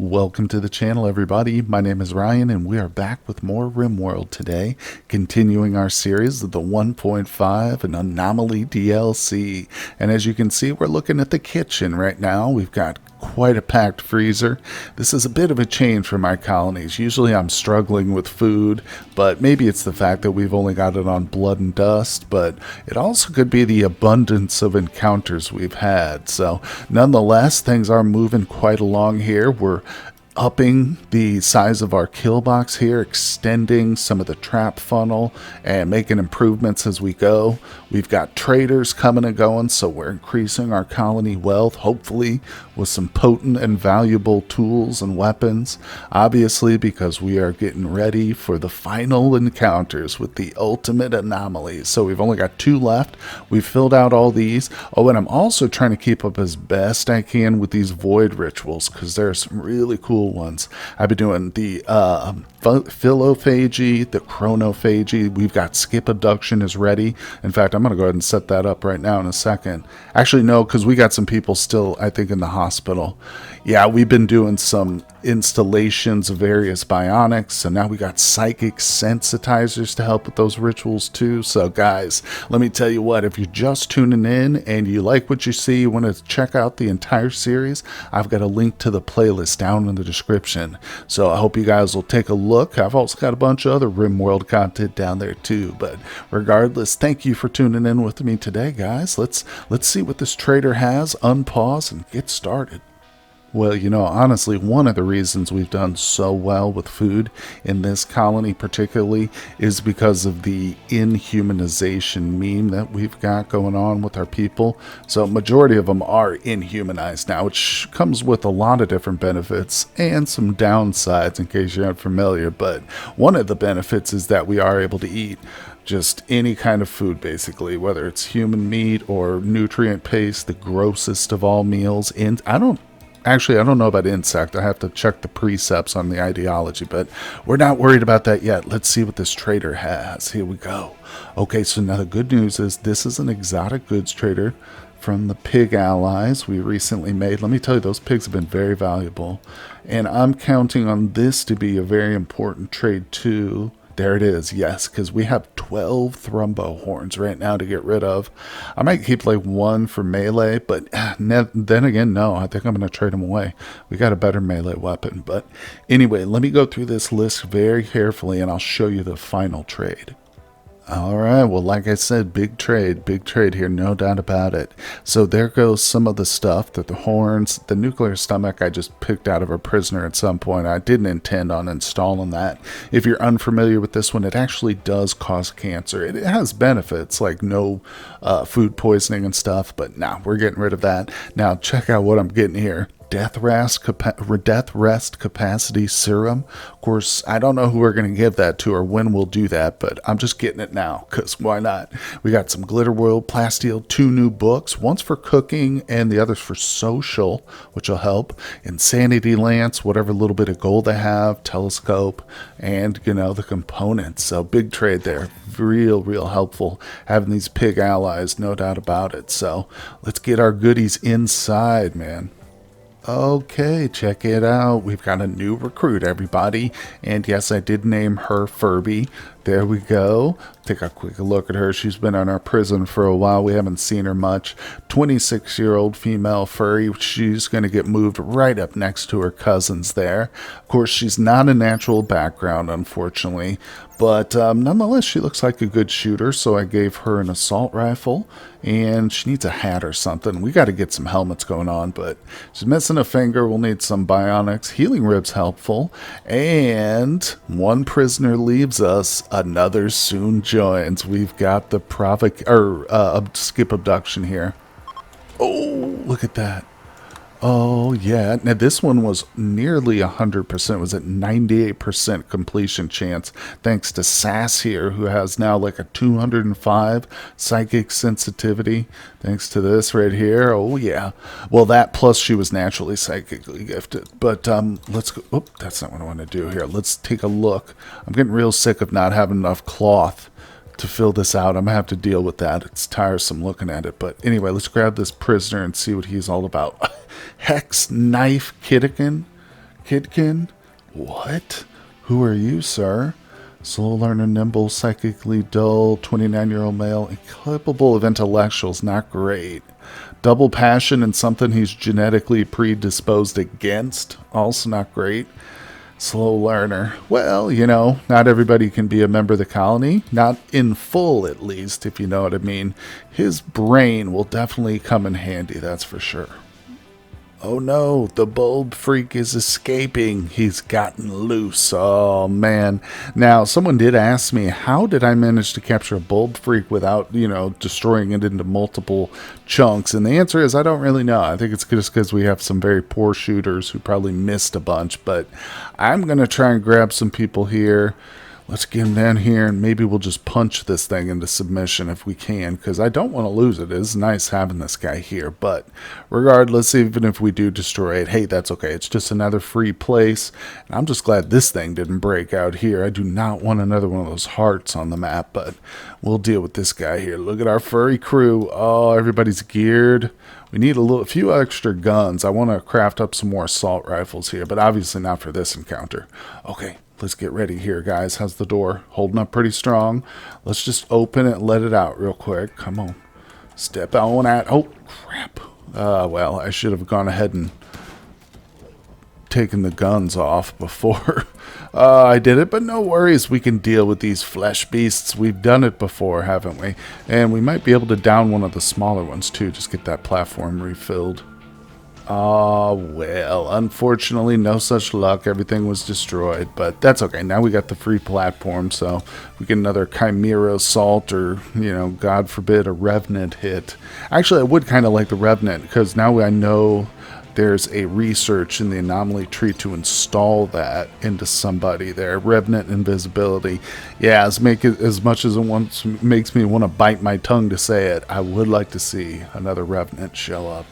Welcome to the channel, everybody. My name is Ryan, and we are back with more RimWorld today, continuing our series of the 1.5 and Anomaly DLC. And as you can see, we're looking at the kitchen right now. We've got quite a packed freezer. This is a bit of a change for my colonies. Usually I'm struggling with food, but maybe it's the fact that we've only got it on blood and dust, but it also could be the abundance of encounters we've had. So nonetheless, things are moving quite along here. We're upping the size of our kill box here, extending some of the trap funnel and making improvements as we go. We've got traders coming and going, so we're increasing our colony wealth, hopefully with some potent and valuable tools and weapons, obviously because we are getting ready for the final encounters with the ultimate anomalies. So we've only got 2 left. We've filled out all these. Oh, and I'm also trying to keep up as best I can with these void rituals, because there are some really cool ones. I've been doing the philophagy, the chronophagy. We've got skip abduction is ready. In fact, I'm going to go ahead and set that up right now in a second. Actually, no, because we got some people still, I think, in the hospital. Yeah, we've been doing some installations of various bionics, and now we got psychic sensitizers to help with those rituals too. So guys, let me tell you what, if you're just tuning in and you like what you see, you want to check out the entire series, I've got a link to the playlist down in the description. So I hope you guys will take a look. I've also got a bunch of other RimWorld content down there too. But regardless, thank you for tuning in with me today, guys. Let's see what this trader has, unpause, and get started. Well, you know, honestly, one of the reasons we've done so well with food in this colony particularly is because of the inhumanization meme that we've got going on with our people. So majority of them are inhumanized now, which comes with a lot of different benefits and some downsides in case you're unfamiliar. But one of the benefits is that we are able to eat just any kind of food, basically, whether it's human meat or nutrient paste, the grossest of all meals. And I don't know about insect. I have to check the precepts on the ideology, but we're not worried about that yet. Let's see what this trader has. Here we go. Okay, so now the good news is this is an exotic goods trader from the pig allies we recently made. Let me tell you, those pigs have been very valuable, and I'm counting on this to be a very important trade too. There it is, yes, because we have 12 thrumbo horns right now to get rid of. I might keep like 1 for melee, but then again, no, I think I'm going to trade them away. We got a better melee weapon. But anyway, let me go through this list very carefully and I'll show you the final trade. Alright, well, like I said, big trade here, no doubt about it. So there goes some of the stuff, that the horns, the nuclear stomach I just picked out of a prisoner at some point. I didn't intend on installing that. If you're unfamiliar with this one, it actually does cause cancer. It has benefits, like no food poisoning and stuff, but nah, we're getting rid of that. Now, check out what I'm getting here. Death rest capacity serum. Of course, I don't know who we're going to give that to or when we'll do that, but I'm just getting it now because why not? We got some Glitter World Plasteel, 2 new books. One's for cooking and the other's for social, which will help. Insanity Lance, whatever little bit of gold they have, telescope, and you know, the components. So big trade there. Real helpful having these pig allies, no doubt about it. So let's get our goodies inside, man. Okay, check it out. We've got a new recruit, everybody. And yes, I did name her Furby. There we go. Take a quick look at her. She's been in our prison for a while. We haven't seen her much. 26-year-old female furry. She's going to get moved right up next to her cousins there. Of course, she's not a natural background, unfortunately. But nonetheless, she looks like a good shooter, so I gave her an assault rifle, and she needs a hat or something. We got to get some helmets going on, but she's missing a finger. We'll need some bionics. Healing ribs helpful, and 1 prisoner leaves us. Another soon joins. We've got the skip abduction here. Oh, look at that. Oh, yeah. Now, this one was nearly 100%. It was at 98% completion chance, thanks to Sass here, who has now like a 205 psychic sensitivity, thanks to this right here. Oh, yeah. Well, that plus she was naturally psychically gifted. But let's go. Oh, that's not what I want to do here. Let's take a look. I'm getting real sick of not having enough cloth to fill this out. I'm gonna have to deal with that. It's tiresome looking at it. But anyway, let's grab this prisoner and see what he's all about. Hex Knife Kittigan. Kidkin? What? Who are you, sir? Slow learner, nimble, psychically dull, 29-year-old male, incapable of intellectuals, not great. Double passion and something he's genetically predisposed against, also not great. Slow learner. Well, you know, not everybody can be a member of the colony. Not in full, at least, if you know what I mean. His brain will definitely come in handy, that's for sure. Oh no, the bulb freak is escaping. He's gotten loose. Oh man. Now, someone did ask me, how did I manage to capture a bulb freak without, destroying it into multiple chunks? And the answer is I don't really know. I think it's just because we have some very poor shooters who probably missed a bunch. But I'm going to try and grab some people here. Let's get him down here, and maybe we'll just punch this thing into submission if we can, because I don't want to lose it. It is nice having this guy here, but regardless, even if we do destroy it, hey, that's okay. It's just another free place, and I'm just glad this thing didn't break out here. I do not want another one of those hearts on the map, but we'll deal with this guy here. Look at our furry crew. Oh, everybody's geared. We need a few extra guns. I want to craft up some more assault rifles here, but obviously not for this encounter. Okay. Let's get ready here, guys. How's the door? Holding up pretty strong. Let's just open it and let it out real quick. Come on. Step on out. Oh, crap. Well, I should have gone ahead and taken the guns off before I did it, but no worries. We can deal with these flesh beasts. We've done it before, haven't we? And we might be able to down one of the smaller ones, too. Just get that platform refilled. Well, unfortunately, no such luck. Everything was destroyed, but that's okay. Now we got the free platform, so we get another Chimera assault or, God forbid, a Revenant hit. Actually, I would kind of like the Revenant, because now I know there's a research in the Anomaly tree to install that into somebody there. Revenant invisibility. Yeah, as much as it makes me want to bite my tongue to say it, I would like to see another Revenant show up.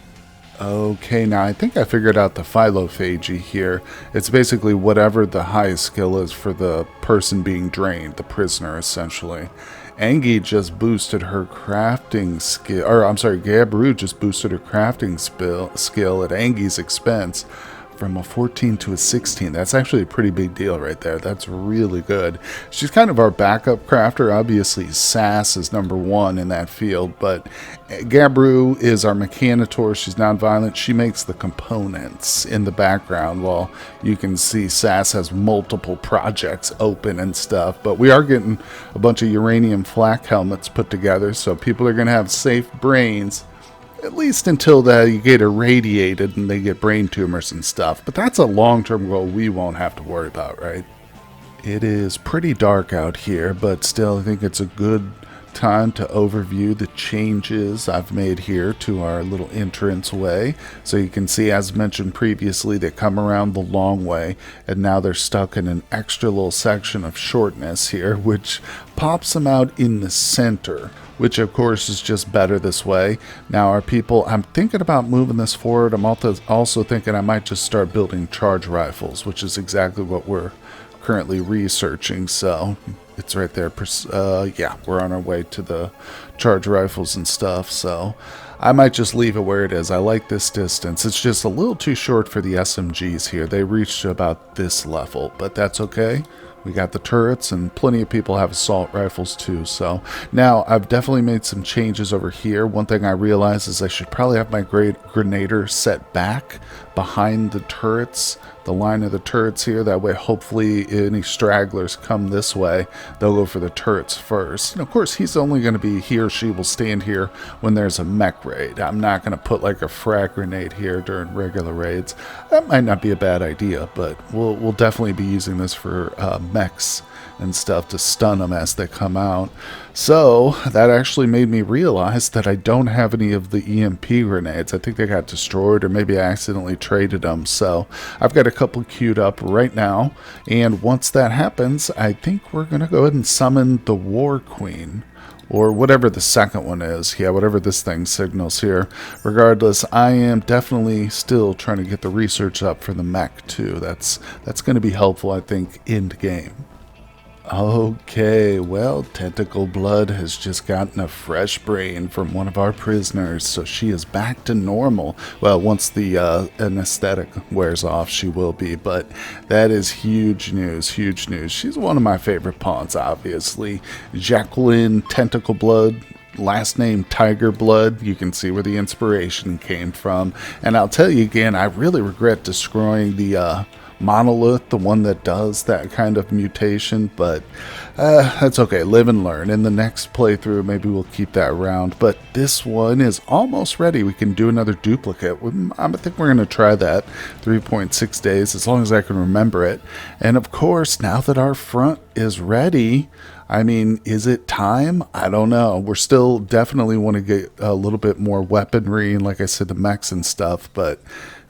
Okay, now I think I figured out the phylophagy here. It's basically whatever the highest skill is for the person being drained, the prisoner, essentially. Angie just boosted her crafting skill, Gabru just boosted her crafting skill at Angie's expense from a 14 to a 16. That's actually a pretty big deal right there. That's really good. She's kind of our backup crafter. Obviously, Sass is number one in that field, but Gabru is our mechanitor. She's non-violent. She makes the components in the background, while you can see Sass has multiple projects open and stuff. But we are getting a bunch of uranium flak helmets put together, so people are going to have safe brains, at least until they get irradiated and they get brain tumors and stuff. But that's a long-term goal we won't have to worry about, right? It is pretty dark out here, but still I think it's a good time to overview the changes I've made here to our little entrance way. So you can see, as mentioned previously, they come around the long way, and now they're stuck in an extra little section of shortness here, which pops them out in the center, which of course is just better this way. Now our people, I'm thinking about moving this forward. I'm also thinking I might just start building charge rifles, which is exactly what we're currently researching. So it's right there. Yeah, we're on our way to the charge rifles and stuff. So I might just leave it where it is. I like this distance. It's just a little too short for the SMGs here. They reached about this level, but that's okay. We got the turrets, and plenty of people have assault rifles too. So now I've definitely made some changes over here. One thing I realized is I should probably have my grenader set back behind the turrets, the line of the turrets here. That way, hopefully, any stragglers come this way, they'll go for the turrets first. And of course, he's only going to be, he or she will stand here when there's a mech raid. I'm not going to put like a frag grenade here during regular raids. That might not be a bad idea, but we'll definitely be using this for mechs and stuff to stun them as they come out. So that actually made me realize that I don't have any of the EMP grenades. I think they got destroyed, or maybe I accidentally traded them. So I've got a couple queued up right now, and once that happens, I think we're gonna go ahead and summon the War Queen, or whatever the second one is. Yeah, whatever this thing signals here. Regardless, I am definitely still trying to get the research up for the mech too. That's going to be helpful, I think, end game. Okay, well, Tentacle Blood has just gotten a fresh brain from one of our prisoners, so she is back to normal. Well, once the anesthetic wears off, she will be, but that is huge news, huge news. She's one of my favorite pawns, obviously. Jacqueline Tentacle Blood, last name Tiger Blood. You can see where the inspiration came from. And I'll tell you again, I really regret destroying the Monolith, the one that does that kind of mutation, but that's okay. Live and learn. In the next playthrough, maybe we'll keep that around, but this one is almost ready. We can do another duplicate. I think we're going to try that. 3.6 days, as long as I can remember it. And of course, now that our front is ready, I mean, is it time? I don't know. We're still definitely want to get a little bit more weaponry and, like I said, the mechs and stuff, but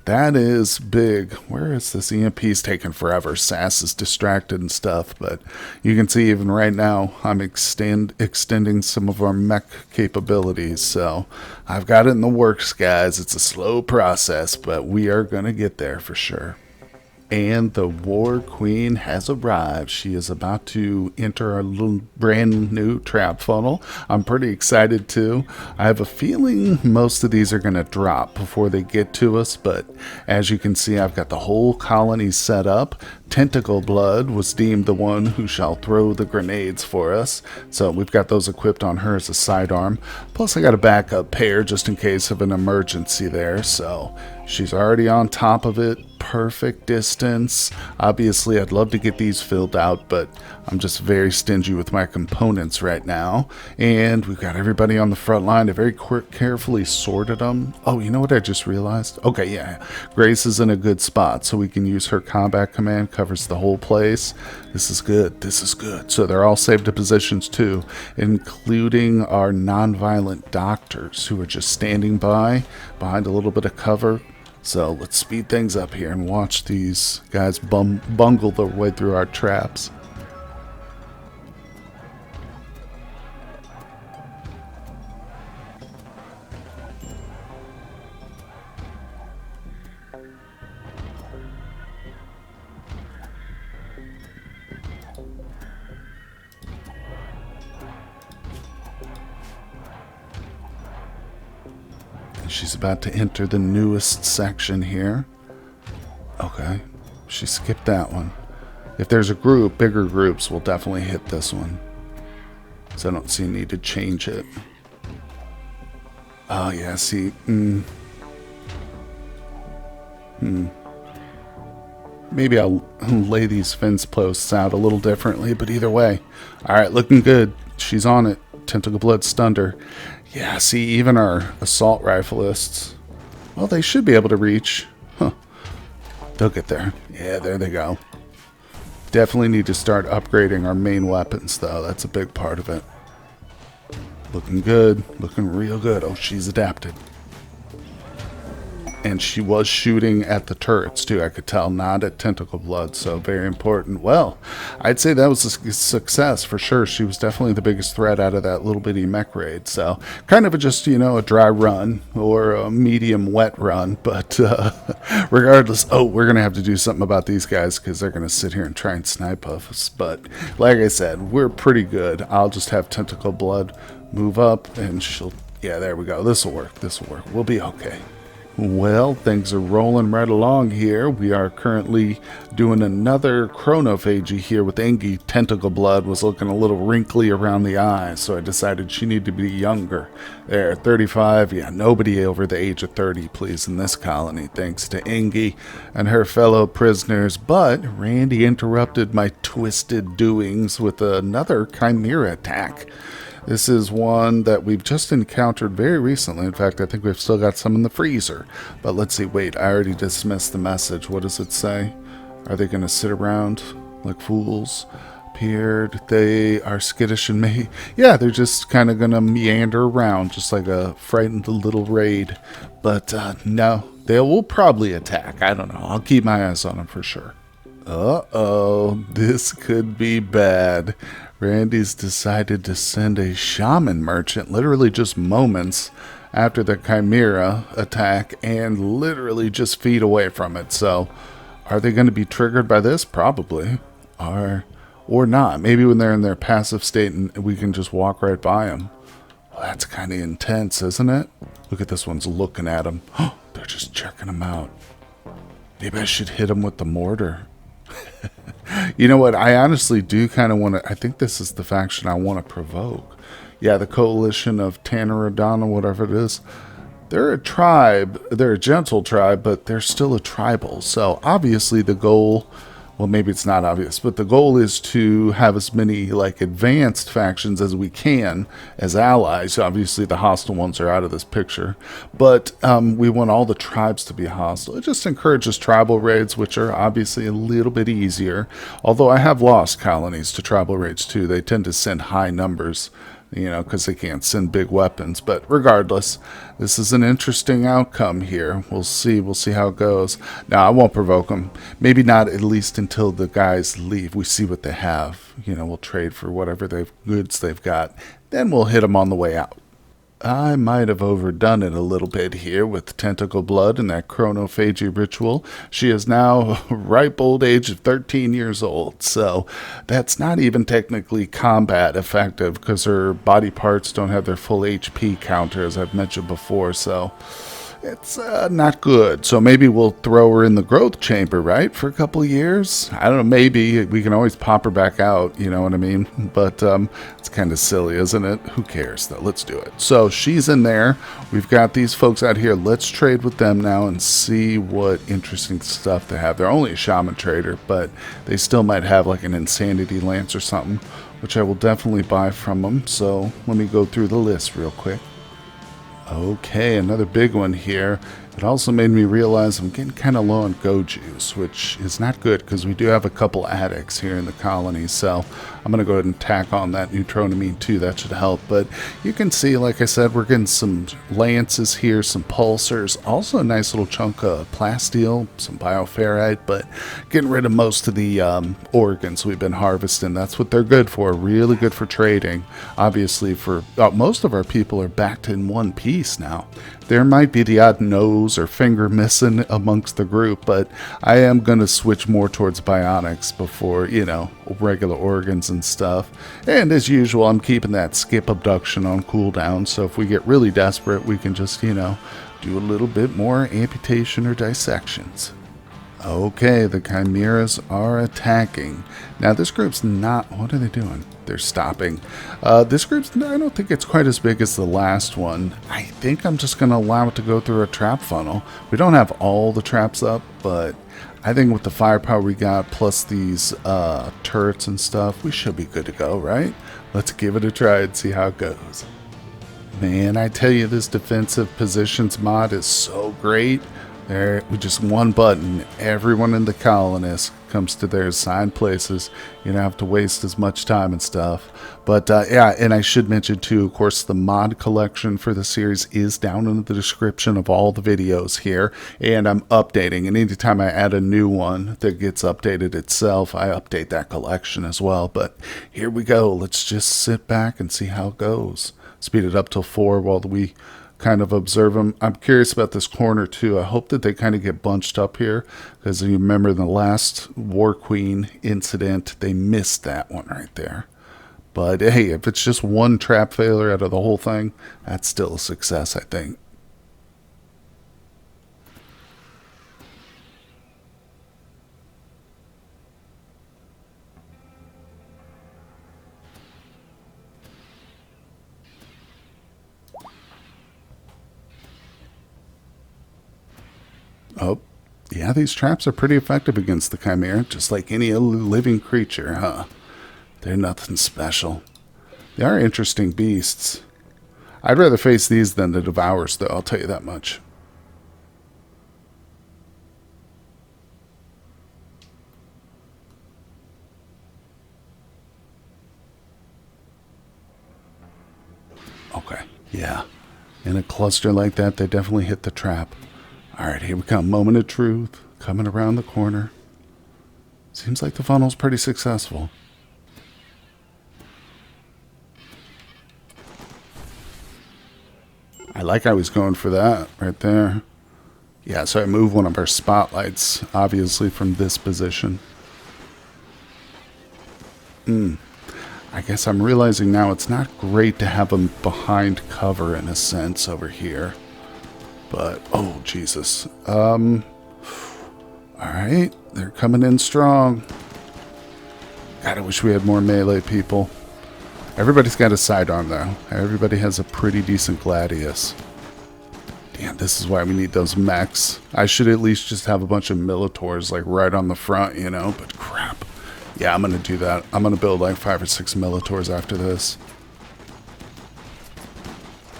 that is big. Where is this? EMP's taking forever. SAS is distracted and stuff, but you can see even right now I'm extending some of our mech capabilities. So I've got it in the works, guys. It's a slow process, but we are going to get there for sure. And the War Queen has arrived. She is about to enter our little brand new trap funnel. I'm pretty excited too. I have a feeling most of these are going to drop before they get to us, but as you can see, I've got the whole colony set up. Tentacle Blood was deemed the one who shall throw the grenades for us, so we've got those equipped on her as a sidearm. Plus I got a backup pair just in case of an emergency there, so she's already on top of it. Perfect distance. Obviously I'd love to get these filled out, but I'm just very stingy with my components right now. And we've got everybody on the front line. I very carefully sorted them. Oh, you know what I just realized? Okay, yeah, Grace is in a good spot, so we can use her combat command. Covers the whole place. This is good. This is good. So they're all saved to positions too, including our non-violent doctors who are just standing by behind a little bit of cover. So let's speed things up here and watch these guys bungle their way through our traps. She's about to enter the newest section here. Okay, she skipped that one. If there's a group, bigger groups, we'll definitely hit this one. So I don't see a need to change it. Oh yeah, see, maybe I'll lay these fence posts out a little differently, but either way. Alright, looking good. She's on it. Tentacle Blood stunned her. Yeah, see, even our assault rifleists, well, they should be able to reach. Huh. They'll get there. Yeah, there they go. Definitely need to start upgrading our main weapons, though. That's a big part of it. Looking good. Looking real good. Oh, she's adapted. And she was shooting at the turrets, too. I could tell, not at Tentacle Blood, so very important. Well, I'd say that was a success for sure. She was definitely the biggest threat out of that little bitty mech raid. So kind of just, you know, a dry run or a medium wet run. But regardless, oh, we're going to have to do something about these guys because they're going to sit here and try and snipe us. But like I said, we're pretty good. I'll just have Tentacle Blood move up and she'll, yeah, there we go. This will work. This will work. We'll be okay. Well, things are rolling right along here. We are currently doing another chronophagy here with Engie. Tentacle Blood was looking a little wrinkly around the eyes, so I decided she needed to be younger. There, 35. Yeah, nobody over the age of 30, please, in this colony, thanks to Engie and her fellow prisoners. But Randy interrupted my twisted doings with another Chimera attack. This is one that we've just encountered very recently. In fact, I think we've still got some in the freezer. But let's see. Wait, I already dismissed the message. What does it say? Are they going to sit around like fools? Appeared. They are skittish and may... Yeah, they're just kind of going to meander around just like a frightened little raid. But no, they will probably attack. I don't know. I'll keep my eyes on them for sure. Uh-oh. This could be bad. Randy's decided to send a shaman merchant literally just moments after the Chimera attack and literally just feet away from it. So are they going to be triggered by this? Probably. Are Or not. Maybe when they're in their passive state and we can just walk right by them. Well, that's kind of intense, isn't it? Look at this one's looking at them. Oh, they're just checking them out. Maybe I should hit them with the mortar. You know what? I honestly do kind of want to... I think this is the faction I want to provoke. Yeah, the Coalition of Tanaradana, whatever it is. They're a tribe. They're a gentle tribe, but they're still a tribal. So obviously the goal... Well, maybe it's not obvious, but the goal is to have as many like advanced factions as we can as allies. Obviously, the hostile ones are out of this picture, but we want all the tribes to be hostile. It just encourages tribal raids, which are obviously a little bit easier. Although I have lost colonies to tribal raids too. They tend to send high numbers, you know, because they can't send big weapons. But regardless, this is an interesting outcome here. We'll see how it goes. Now, I won't provoke them. Maybe not, at least until the guys leave. We see what they have. You know, we'll trade for whatever goods they've got. Then we'll hit them on the way out. I might have overdone it a little bit here with tentacle blood and that chronophagy ritual. She is now ripe old age of 13 years old, so that's not even technically combat effective because her body parts don't have their full HP counter, as I've mentioned before, so it's not good. So maybe we'll throw her in the growth chamber, right, for a couple of years? I don't know, maybe. We can always pop her back out, you know what I mean? But it's kind of silly, isn't it? Who cares, though? Let's do it. So she's in there. We've got these folks out here. Let's trade with them now and see what interesting stuff they have. They're only a shaman trader, but they still might have like an insanity lance or something, which I will definitely buy from them. So let me go through the list real quick. Okay, another big one here. It also made me realize I'm getting kind of low on go juice, which is not good because we do have a couple addicts here in the colony. So I'm going to go ahead and tack on that neutroamine too. That should help. But you can see, like I said, we're getting some lances here, some pulsars, also a nice little chunk of plasteel, some bioferrite, but getting rid of most of the organs we've been harvesting. That's what they're good for. Really good for trading. Obviously, for most of our people are backed in one piece now. There might be the odd nose or finger missing amongst the group, but I am going to switch more towards bionics before, you know, regular organs and stuff. And as usual, I'm keeping that skip abduction on cooldown, so if we get really desperate, we can just, you know, do a little bit more amputation or dissections. Okay, the Chimeras are attacking. Now, this group's not... What are they doing? They're stopping. This group's... I don't think it's quite as big as the last one. I think I'm just going to allow it to go through a trap funnel. We don't have all the traps up, but I think with the firepower we got, plus these turrets and stuff, we should be good to go, right? Let's give it a try and see how it goes. Man, I tell you, this defensive positions mod is so great. There, with just one button, everyone in the colonists comes to their assigned places. You don't have to waste as much time and stuff. But yeah, and I should mention too, of course, the mod collection for the series is down in the description of all the videos here. And I'm updating, and anytime I add a new one that gets updated itself, I update that collection as well. But here we go. Let's just sit back and see how it goes. Speed it up till 4 while we kind of observe them. I'm curious about this corner too. I hope that they kind of get bunched up here, because you remember the last War Queen incident, they missed that one right there. But hey, if it's just one trap failure out of the whole thing, that's still a success, I think. Oh, yeah, these traps are pretty effective against the Chimera, just like any living creature, huh? They're nothing special. They are interesting beasts. I'd rather face these than the Devourers, though, I'll tell you that much. Okay, yeah. In a cluster like that, they definitely hit the trap. Alright, here we come. Moment of truth. Coming around the corner. Seems like the funnel's pretty successful. I like how he's going for that right there. Yeah, so I move one of our spotlights, obviously, from this position. I guess I'm realizing now it's not great to have them behind cover in a sense over here. But, oh, Jesus. Alright, they're coming in strong. God, I wish we had more melee people. Everybody's got a sidearm, though. Everybody has a pretty decent gladius. Damn, this is why we need those mechs. I should at least just have a bunch of Militors, like, right on the front, you know? But crap. Yeah, I'm gonna do that. I'm gonna build, like, 5 or 6 Militors after this.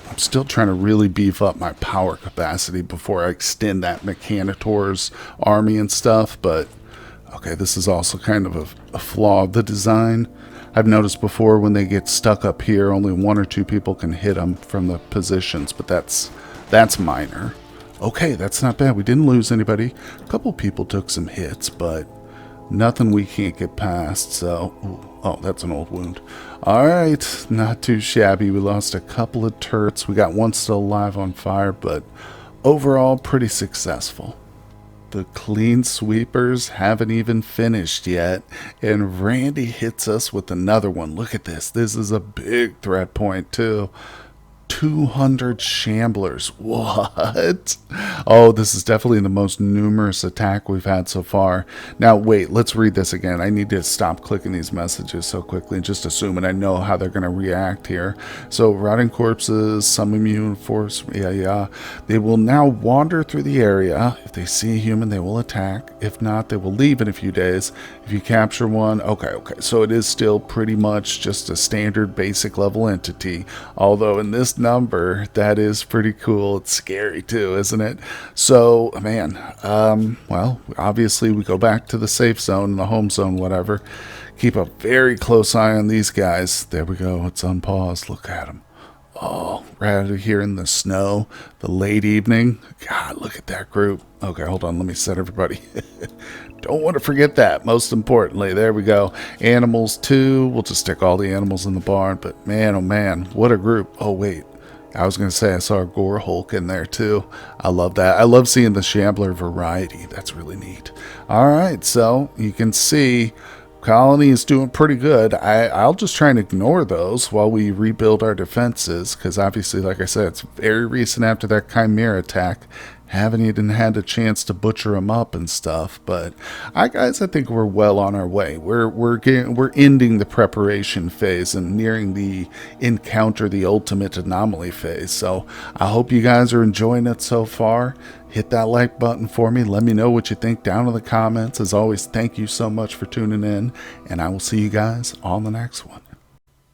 I'm still trying to really beef up my power capacity before I extend that Mechanitor's army and stuff, but... Okay, this is also kind of a flaw of the design. I've noticed before when they get stuck up here, only 1 or 2 people can hit them from the positions, but that's minor. Okay, that's not bad. We didn't lose anybody. A couple people took some hits, but nothing we can't get past, so... Oh, that's an old wound. Alright, not too shabby. We lost a couple of turrets. We got one still alive on fire, but overall pretty successful. The clean sweepers haven't even finished yet, and Randy hits us with another one. Look at this. This is a big threat point, too. 200 shamblers. What? Oh, this is definitely the most numerous attack we've had so far. Now, wait, let's read this again. I need to stop clicking these messages so quickly and just assuming I know how they're going to react here. So, rotting corpses, some immune force, yeah. They will now wander through the area. If they see a human, they will attack. If not, they will leave in a few days. If you capture one, okay. So it is still pretty much just a standard basic level entity. Although in this number, that is pretty cool. It's scary too, isn't it? So, man, well, obviously we go back to the safe zone, the home zone, whatever. Keep a very close eye on these guys. There we go. It's unpaused. Look at them. Oh, right out of here in the snow, the late evening. God, look at that group. Okay, hold on. Let me set everybody. Don't want to forget that. Most importantly, there we go. Animals too. We'll just stick all the animals in the barn. But man, oh man, what a group. Oh wait, I was going to say I saw a Gore Hulk in there too. I love that. I love seeing the Shambler variety. That's really neat. All right, so you can see Colony is doing pretty good. I'll just try and ignore those while we rebuild our defenses, because obviously, like I said, it's very recent after that Chimera attack. Haven't even had a chance to butcher them up and stuff, but I think we're well on our way. We're ending the preparation phase and nearing the encounter the ultimate anomaly phase. So I hope you guys are enjoying it so far. Hit that like button for me. Let me know what you think down in the comments. As always, thank you so much for tuning in, and I will see you guys on the next one.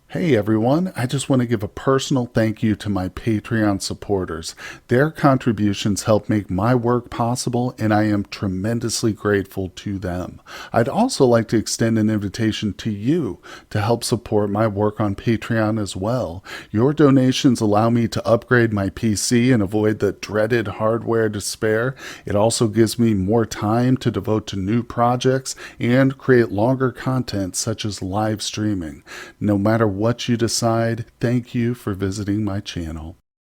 Hey everyone, I just want to give a personal thank you to my Patreon supporters. Their contributions help make my work possible, and I am tremendously grateful to them. I'd also like to extend an invitation to you to help support my work on Patreon as well. Your donations allow me to upgrade my PC and avoid the dreaded hardware despair. It also gives me more time to devote to new projects and create longer content such as live streaming. No matter what you decide, thank you for visiting my channel.